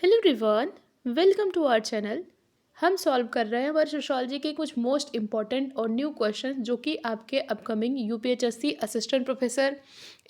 Hello everyone, welcome to our channel. हम solve कर रहे हैं हमारे सोशोलॉजी के कुछ मोस्ट इम्पॉर्टेंट और न्यू क्वेश्चन जो कि आपके upcoming UPHSC assistant professor,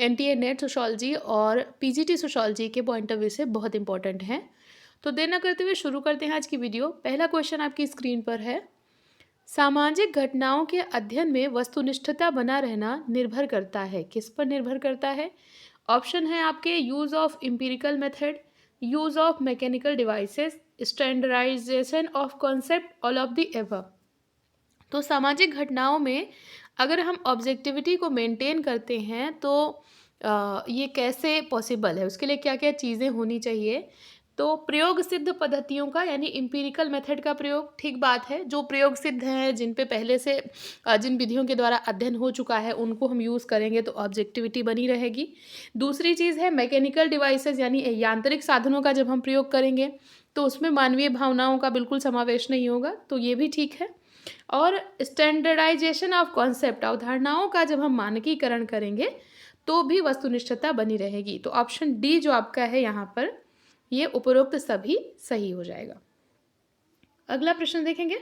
NTA net sociology और पीजीटी सोशोलॉजी के पॉइंट ऑफ व्यू से बहुत इंपॉर्टेंट हैं। तो देर न करते हुए शुरू करते हैं आज की वीडियो। पहला क्वेश्चन आपकी स्क्रीन पर है। सामाजिक घटनाओं के अध्ययन में वस्तुनिष्ठता बना रहना निर्भर करता है, किस पर निर्भर करता है? ऑप्शन है आपके use of empirical method, use of mechanical devices, standardisation of concept, all of the above. तो सामाजिक घटनाओं में अगर हम ऑब्जेक्टिविटी को मेंटेन करते हैं तो ये कैसे पॉसिबल है, उसके लिए क्या क्या चीज़ें होनी चाहिए? तो प्रयोग सिद्ध पद्धतियों का यानी इम्पीरिकल मेथड का प्रयोग, ठीक बात है। जो प्रयोग सिद्ध हैं, जिन पे पहले से जिन विधियों के द्वारा अध्ययन हो चुका है, उनको हम यूज़ करेंगे तो ऑब्जेक्टिविटी बनी रहेगी। दूसरी चीज़ है मैकेनिकल डिवाइसेस यानी यांत्रिक साधनों का जब हम प्रयोग करेंगे तो उसमें मानवीय भावनाओं का बिल्कुल समावेश नहीं होगा, तो ये भी ठीक है। और स्टैंडर्डाइजेशन ऑफ कॉन्सेप्ट, अवधारणाओं का जब हम मानकीकरण करेंगे तो भी वस्तुनिष्ठता बनी रहेगी। तो ऑप्शन डी जो आपका है यहाँ पर, ये उपरोक्त सभी सही हो जाएगा। अगला प्रश्न देखेंगे।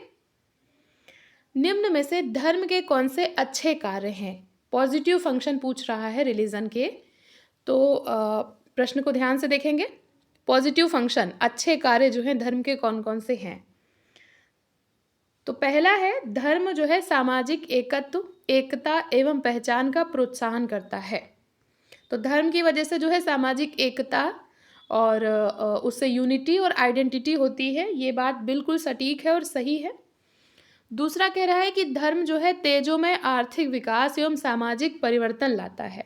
निम्न में से धर्म के कौन से अच्छे कार्य हैं? पॉजिटिव फंक्शन पूछ रहा है रिलीजन के, तो प्रश्न को ध्यान से देखेंगे। पॉजिटिव फंक्शन, अच्छे कार्य जो हैं धर्म के कौन कौन से हैं? तो पहला है, धर्म जो है सामाजिक एकत्व, एकता एवं पहचान का प्रोत्साहन करता है। तो धर्म की वजह से जो है सामाजिक एकता और उससे यूनिटी और आइडेंटिटी होती है, ये बात बिल्कुल सटीक है और सही है। दूसरा कह रहा है कि धर्म जो है तेजोमय आर्थिक विकास एवं सामाजिक परिवर्तन लाता है।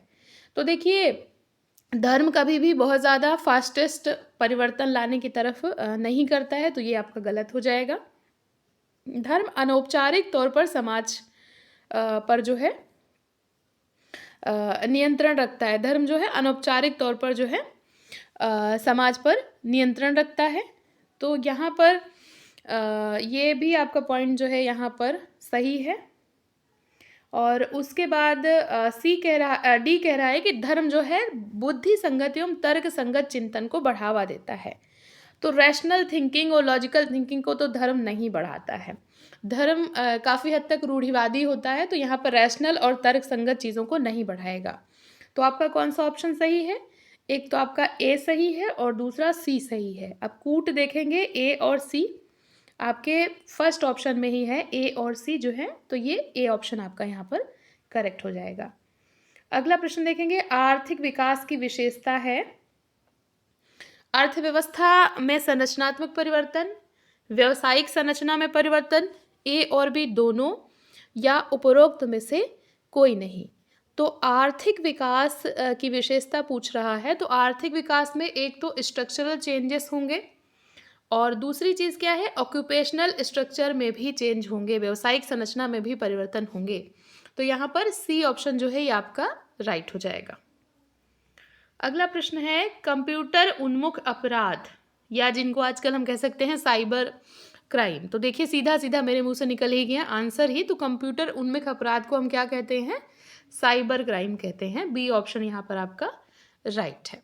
तो देखिए, धर्म कभी भी बहुत ज़्यादा फास्टेस्ट परिवर्तन लाने की तरफ नहीं करता है, तो ये आपका गलत हो जाएगा। धर्म अनौपचारिक तौर पर समाज पर जो है नियंत्रण रखता है। धर्म जो है अनौपचारिक तौर पर जो है समाज पर नियंत्रण रखता है। तो यहाँ पर ये भी आपका पॉइंट जो है यहाँ पर सही है। और उसके बाद डी कह रहा है कि धर्म जो है बुद्धि संगत एवं तर्क संगत चिंतन को बढ़ावा देता है। तो रैशनल थिंकिंग और लॉजिकल थिंकिंग को तो धर्म नहीं बढ़ाता है। धर्म काफ़ी हद तक रूढ़िवादी होता है, तो यहाँ पर रैशनल और तर्क संगत चीज़ों को नहीं बढ़ाएगा। तो आपका कौन सा ऑप्शन सही है? एक तो आपका ए सही है और दूसरा सी सही है। अब कूट देखेंगे ए और सी, आपके फर्स्ट ऑप्शन में ही है ए और सी जो है, तो ये ए ऑप्शन आपका यहाँ पर करेक्ट हो जाएगा। अगला प्रश्न देखेंगे। आर्थिक विकास की विशेषता है अर्थव्यवस्था में संरचनात्मक परिवर्तन, व्यावसायिक संरचना में परिवर्तन, ए और बी दोनों, या उपरोक्त में से कोई नहीं। तो आर्थिक विकास की विशेषता पूछ रहा है, तो आर्थिक विकास में एक तो स्ट्रक्चरल चेंजेस होंगे और दूसरी चीज़ क्या है, ऑक्यूपेशनल स्ट्रक्चर में भी चेंज होंगे, व्यावसायिक संरचना में भी परिवर्तन होंगे। तो यहाँ पर सी ऑप्शन जो है ये आपका राइट हो जाएगा। अगला प्रश्न है, कंप्यूटर उन्मुख अपराध या जिनको आजकल हम कह सकते हैं साइबर क्राइम। तो देखिए, सीधा सीधा मेरे मुंह से निकल ही गया आंसर ही। तो कंप्यूटर उन्मुख अपराध को हम क्या कहते हैं? साइबर क्राइम कहते हैं। बी ऑप्शन यहाँ पर आपका राइट है।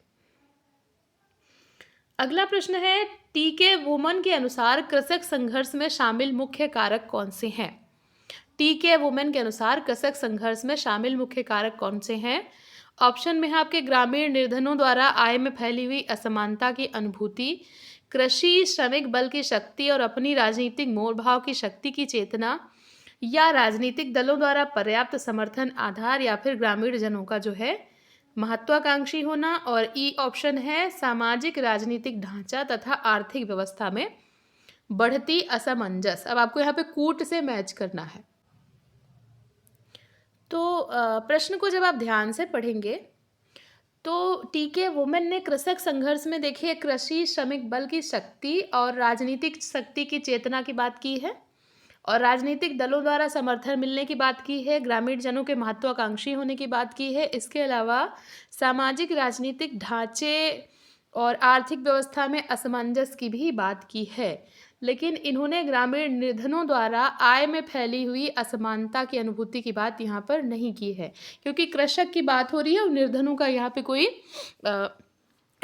अगला प्रश्न है, टीके वुमन के अनुसार कृषक संघर्ष में शामिल मुख्य कारक कौन से हैं? टीके वुमेन के अनुसार कृषक संघर्ष में शामिल मुख्य कारक कौन से हैं? ऑप्शन में है आपके ग्रामीण निर्धनों द्वारा आय में फैली हुई असमानता की अनुभूति, कृषि श्रमिक बल की शक्ति और अपनी राजनीतिक मोलभाव की शक्ति की चेतना, या राजनीतिक दलों द्वारा पर्याप्त समर्थन आधार, या फिर ग्रामीण जनों का जो है महत्वाकांक्षी होना। और ई ऑप्शन है सामाजिक राजनीतिक ढांचा तथा आर्थिक व्यवस्था में बढ़ती असमंजस। अब आपको यहाँ पे कूट से मैच करना है। तो प्रश्न को जब आप ध्यान से पढ़ेंगे तो टीके वुमेन ने कृषक संघर्ष में देखिए कृषि श्रमिक बल की शक्ति और राजनीतिक शक्ति की चेतना की बात की है, और राजनीतिक दलों द्वारा समर्थन मिलने की बात की है, ग्रामीण जनों के महत्वाकांक्षी होने की बात की है। इसके अलावा सामाजिक राजनीतिक ढांचे और आर्थिक व्यवस्था में असमंजस की भी बात की है। लेकिन इन्होंने ग्रामीण निर्धनों द्वारा आय में फैली हुई असमानता की अनुभूति की बात यहाँ पर नहीं की है, क्योंकि कृषक की बात हो रही है और निर्धनों का यहाँ पे कोई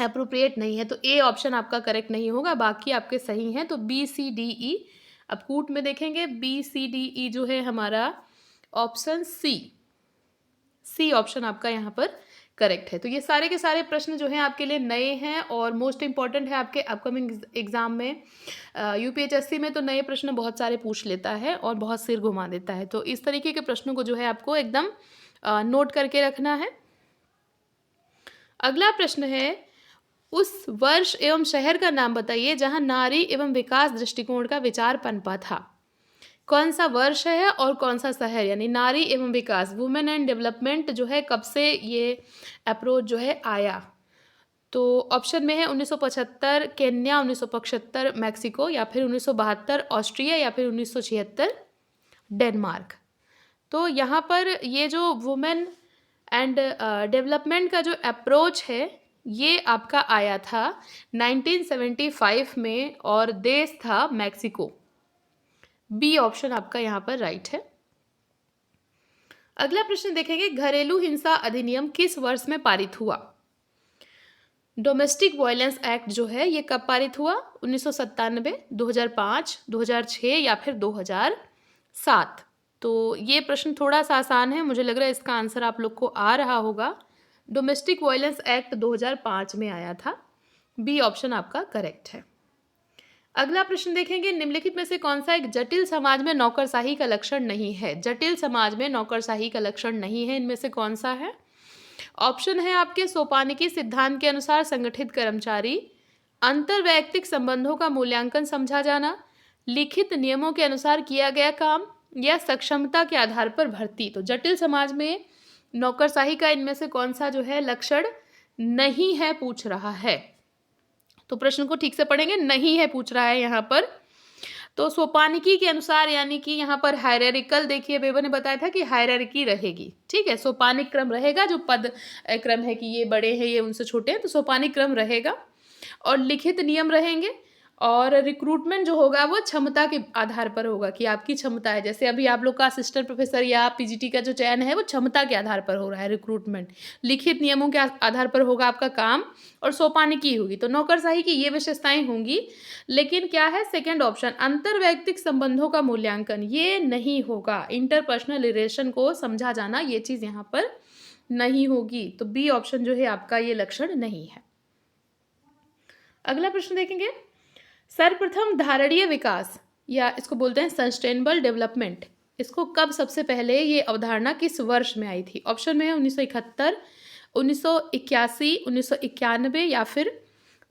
अप्रोप्रिएट नहीं है, तो ए ऑप्शन आपका करेक्ट नहीं होगा, बाकी आपके सही हैं। तो बी सी डी ई, अब कूट में देखेंगे बी सी डी ई जो है हमारा ऑप्शन सी ऑप्शन आपका यहाँ पर करेक्ट है। तो ये सारे के सारे प्रश्न जो हैं आपके लिए नए हैं और मोस्ट इंपॉर्टेंट है आपके अपकमिंग एग्जाम में। यूपीएचएससी में तो नए प्रश्न बहुत सारे पूछ लेता है और बहुत सिर घुमा देता है, तो इस तरीके के प्रश्नों को जो है आपको एकदम नोट करके रखना है। अगला प्रश्न है, उस वर्ष एवं शहर का नाम बताइए जहां नारी एवं विकास दृष्टिकोण का विचार पनपा था। कौन सा वर्ष है और कौन सा शहर, यानी नारी एवं विकास, वुमेन एंड डेवलपमेंट जो है कब से ये अप्रोच जो है आया। तो ऑप्शन में है 1975 केन्या, 1975 मैक्सिको, या फिर 1972 ऑस्ट्रिया, या फिर 1976 डेनमार्क। तो यहाँ पर ये जो वुमेन एंड डेवलपमेंट का जो अप्रोच है ये आपका आया था 1975 में और देश था मैक्सिको। बी ऑप्शन आपका यहाँ पर राइट है। अगला प्रश्न देखेंगे, घरेलू हिंसा अधिनियम किस वर्ष में पारित हुआ। डोमेस्टिक वायलेंस एक्ट जो है ये कब पारित हुआ, 1997, 2005, 2006 या फिर 2007। तो ये प्रश्न थोड़ा सा आसान है, मुझे लग रहा है इसका आंसर आप लोग को आ रहा होगा। डोमेस्टिक वायलेंस एक्ट 2005 में आया था। बी ऑप्शन आपका करेक्ट है। अगला प्रश्न देखेंगे, निम्नलिखित में से कौन सा एक जटिल समाज में नौकरशाही का लक्षण नहीं है। जटिल समाज में नौकरशाही का लक्षण नहीं है, इनमें से कौन सा है। ऑप्शन है आपके सोपानिकी सिद्धांत के अनुसार संगठित कर्मचारी, अंतरवैयक्तिक संबंधों का मूल्यांकन समझा जाना, लिखित नियमों के अनुसार किया गया काम, या सक्षमता के आधार पर भर्ती। तो जटिल समाज में नौकरशाही का इनमें से कौन सा जो है लक्षण नहीं है पूछ रहा है। तो प्रश्न को ठीक से पढ़ेंगे, नहीं है पूछ रहा है यहाँ पर। तो सोपानिकी के अनुसार, यानी कि यहाँ पर हायरार्किकल, देखिए बेबा ने बताया था कि हायरार्की रहेगी, ठीक है, सोपानिक क्रम रहेगा, जो पद क्रम है कि ये बड़े हैं ये उनसे छोटे हैं, तो सोपानिक क्रम रहेगा। और लिखित नियम रहेंगे, और रिक्रूटमेंट जो होगा वो क्षमता के आधार पर होगा कि आपकी क्षमता है। जैसे अभी आप लोग का असिस्टेंट प्रोफेसर या पीजीटी का जो चयन है वो क्षमता के आधार पर हो रहा है रिक्रूटमेंट। लिखित नियमों के आधार पर होगा आपका काम, और सोपानिकी होगी। तो नौकरशाही की ये विशेषताएं होंगी। लेकिन क्या है सेकेंड ऑप्शन, अंतरवैयक्तिक संबंधों का मूल्यांकन, ये नहीं होगा। इंटरपर्सनल रिलेशन को समझा जाना, ये चीज़ यहाँ पर नहीं होगी। तो बी ऑप्शन जो है आपका ये लक्षण नहीं है। अगला प्रश्न देखेंगे, सर्वप्रथम धारणीय विकास, या इसको बोलते हैं सस्टेनेबल डेवलपमेंट, इसको कब सबसे पहले ये अवधारणा किस वर्ष में आई थी। ऑप्शन में है 1971, 1981, 1991 या फिर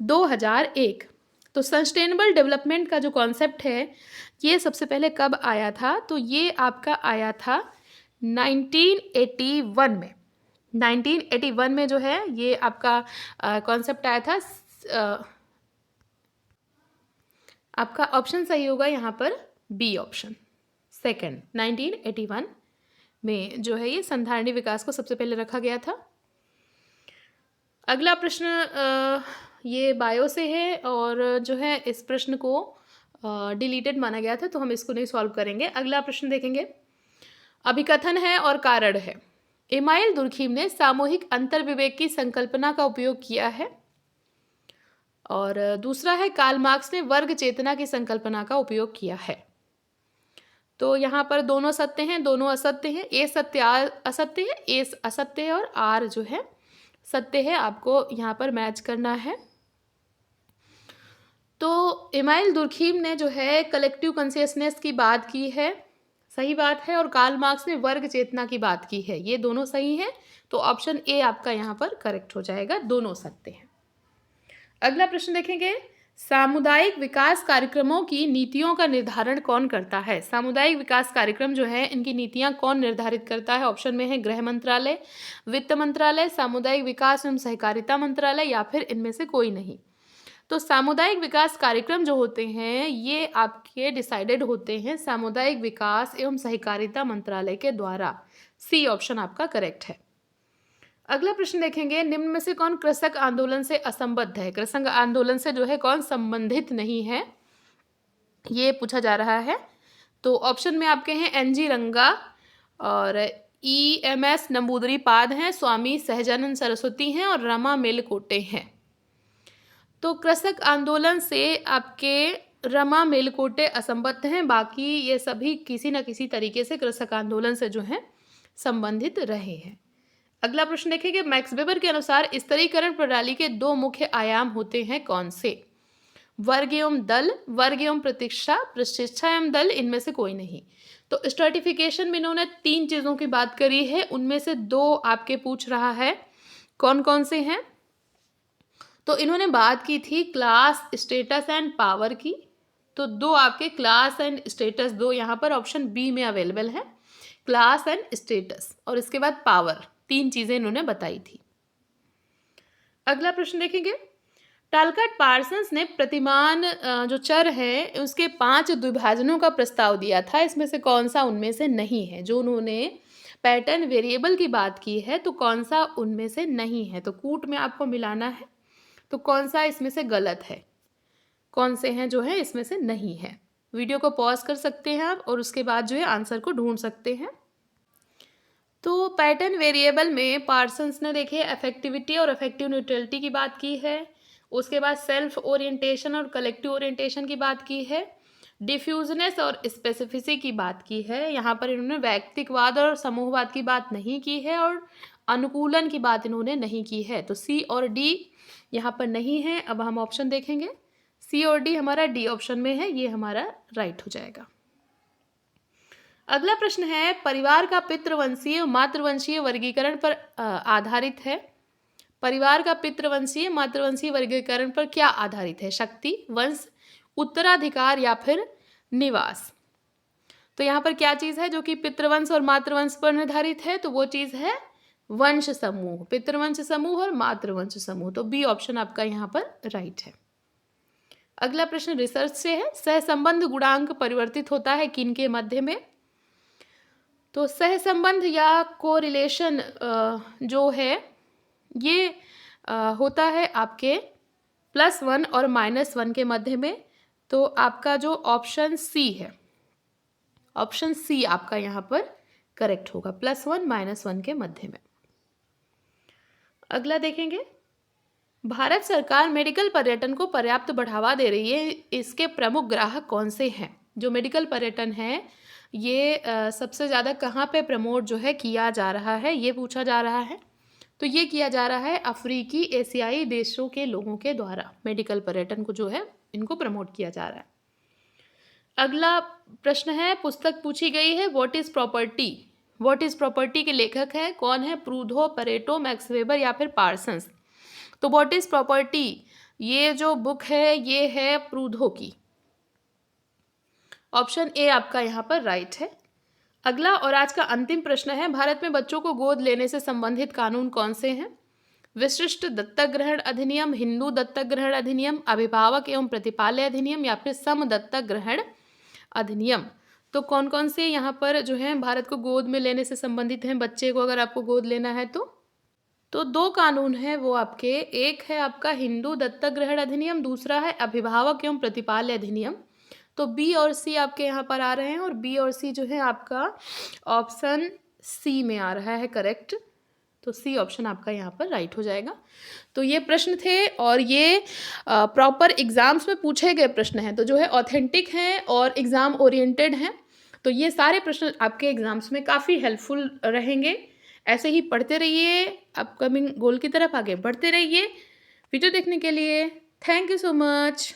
2001। तो सस्टेनेबल डेवलपमेंट का जो कॉन्सेप्ट है ये सबसे पहले कब आया था, तो ये आपका आया था 1981 में। 1981 में जो है ये आपका कॉन्सेप्ट आया था। आपका ऑप्शन सही होगा यहाँ पर बी ऑप्शन सेकंड। 1981 में जो है ये संधारणीय विकास को सबसे पहले रखा गया था। अगला प्रश्न ये बायो से है और जो है इस प्रश्न को डिलीटेड माना गया था, तो हम इसको नहीं सॉल्व करेंगे। अगला प्रश्न देखेंगे, अभिकथन है और कारण है। इमाइल दुर्खीम ने सामूहिक अंतर्विवेक की संकल्पना का उपयोग किया है, और दूसरा है कार्ल मार्क्स ने वर्ग चेतना की संकल्पना का उपयोग किया है। तो यहाँ पर दोनों सत्य हैं, दोनों असत्य हैं। ए सत्य आर असत्य है, ए असत्य है, और आर जो है सत्य है। आपको यहाँ पर मैच करना है। तो इमाइल दुर्खीम ने जो है कलेक्टिव कॉन्शियसनेस की बात की है, सही बात है, और कार्ल मार्क्स ने वर्ग चेतना की बात की है, ये दोनों सही हैं। तो ऑप्शन ए आपका यहाँ पर करेक्ट हो जाएगा, दोनों सत्य हैं। अगला प्रश्न देखेंगे, सामुदायिक विकास कार्यक्रमों की नीतियों का निर्धारण कौन करता है। सामुदायिक विकास कार्यक्रम जो है इनकी नीतियां कौन निर्धारित करता है। ऑप्शन में है गृह मंत्रालय, वित्त मंत्रालय, सामुदायिक विकास एवं सहकारिता मंत्रालय, या फिर इनमें से कोई नहीं। तो सामुदायिक विकास कार्यक्रम जो होते हैं ये आपके डिसाइडेड होते हैं सामुदायिक विकास एवं सहकारिता मंत्रालय के द्वारा। सी ऑप्शन आपका करेक्ट है। अगला प्रश्न देखेंगे, निम्न में से कौन कृषक आंदोलन से असंबद्ध है। कृषक आंदोलन से जो है कौन संबंधित नहीं है, ये पूछा जा रहा है। तो ऑप्शन में आपके हैं एनजी रंगा और EMS नंबूदरी पाद हैं, स्वामी सहजानंद सरस्वती हैं, और रमा मेलकोटे हैं। तो कृषक आंदोलन से आपके रमा मेलकोटे असंबद्ध हैं, बाकी ये सभी किसी न किसी तरीके से कृषक आंदोलन से जो हैं संबंधित रहे हैं। अगला प्रश्न देखेंगे, मैक्स वेबर के अनुसार स्तरीकरण प्रणाली के दो मुख्य आयाम होते हैं, कौन से? वर्ग एवं दल, वर्ग एवं प्रतीक्षा, प्रशिक्षा एवं दल, इनमें से कोई नहीं। तो स्ट्रैटिफिकेशन में इन्होंने 3 चीज़ों की बात करी है, उनमें से 2 आपके पूछ रहा है, कौन कौन से हैं? तो इन्होंने बात की थी क्लास, स्टेटस एंड पावर की। तो 2 आपके क्लास एंड स्टेटस, 2 यहाँ पर ऑप्शन बी में अवेलेबल है, क्लास एंड स्टेटस, और इसके बाद पावर, 3 चीज़ें इन्होंने बताई थी। अगला प्रश्न देखेंगे, टालकाट पार्सन्स ने प्रतिमान जो चर है उसके 5 द्विभाजनों का प्रस्ताव दिया था, इसमें से कौन सा उनमें से नहीं है? जो उन्होंने पैटर्न वेरिएबल की बात की है, तो कौन सा उनमें से नहीं है? तो कूट में आपको मिलाना है, तो कौन सा इसमें से गलत है, कौन से हैं जो है इसमें से नहीं है? वीडियो को पॉज कर सकते हैं आप और उसके बाद जो है आंसर को ढूंढ सकते हैं। तो पैटर्न वेरिएबल में पार्सन्स ने देखिए अफेक्टिविटी और अफेक्टिव न्यूट्रलिटी की बात की है, उसके बाद सेल्फ ओरिएंटेशन और कलेक्टिव ओरिएंटेशन की बात की है, डिफ्यूजनेस और स्पेसिफिसिटी की बात की है, यहाँ पर इन्होंने वैयक्तिकवाद और समूहवाद की बात नहीं की है, और अनुकूलन की बात इन्होंने नहीं की है। तो सी और डी यहाँ पर नहीं है। अब हम ऑप्शन देखेंगे, सी और डी हमारा डी ऑप्शन में है, ये हमारा राइट हो जाएगा। अगला प्रश्न है, परिवार का पितृवंशीय मातृवंशीय वर्गीकरण पर आधारित है। परिवार का पितृवंशीय मातृवंशीय वर्गीकरण पर क्या आधारित है? शक्ति, वंश, उत्तराधिकार या फिर निवास? तो यहाँ पर क्या चीज़ है जो कि पितृवंश और मातृवंश पर निर्धारित है? तो वो चीज़ है वंश समूह, पितृवंश समूह और मातृवंश समूह। तो बी ऑप्शन आपका यहाँ पर राइट है। अगला प्रश्न रिसर्च से है, सहसंबंध गुणांक परिवर्तित होता है किन के मध्य में? तो सहसंबंध या कोरिलेशन जो है ये होता है आपके +1 और -1 के मध्य में। तो आपका जो ऑप्शन सी है, ऑप्शन सी आपका यहाँ पर करेक्ट होगा, +1 -1 के मध्य में। अगला देखेंगे, भारत सरकार मेडिकल पर्यटन को पर्याप्त बढ़ावा दे रही है, इसके प्रमुख ग्राहक कौन से हैं? जो मेडिकल पर्यटन है ये सबसे ज़्यादा कहाँ पे प्रमोट जो है किया जा रहा है, ये पूछा जा रहा है। तो ये किया जा रहा है अफ्रीकी एशियाई देशों के लोगों के द्वारा, मेडिकल पर्यटन को जो है इनको प्रमोट किया जा रहा है। अगला प्रश्न है, पुस्तक पूछी गई है what is property. What is property के लेखक हैं कौन है? प्रूधो, परेटो, मैक्स वेबर या फिर पार्सन्स? तो व्हाट इज़ प्रॉपर्टी ये जो बुक है ये है प्रूधो की, ऑप्शन ए आपका यहाँ पर राइट है। अगला और आज का अंतिम प्रश्न है, भारत में बच्चों को गोद लेने से संबंधित कानून कौन से हैं? विशिष्ट दत्तक ग्रहण अधिनियम, हिंदू दत्तक ग्रहण अधिनियम, अभिभावक एवं प्रतिपाल्य अधिनियम या फिर सम दत्तक ग्रहण अधिनियम? तो कौन कौन से यहाँ पर जो है भारत को गोद में लेने से संबंधित हैं, बच्चे को अगर आपको गोद लेना है तो 2 कानून हैं वो आपके, एक है आपका हिंदू दत्तक ग्रहण अधिनियम, दूसरा है अभिभावक एवं प्रतिपाल्य अधिनियम। तो बी और सी आपके यहाँ पर आ रहे हैं, और बी और सी जो है आपका ऑप्शन सी में आ रहा है करेक्ट। तो सी ऑप्शन आपका यहाँ पर राइट हो जाएगा। तो ये प्रश्न थे और ये प्रॉपर एग्जाम्स में पूछे गए प्रश्न हैं, तो जो है ऑथेंटिक हैं और एग्ज़ाम ओरिएंटेड हैं। तो ये सारे प्रश्न आपके एग्जाम्स में काफ़ी हेल्पफुल रहेंगे। ऐसे ही पढ़ते रहिए, अपकमिंग गोल की तरफ आगे बढ़ते रहिए। वीडियो देखने के लिए थैंक यू सो मच।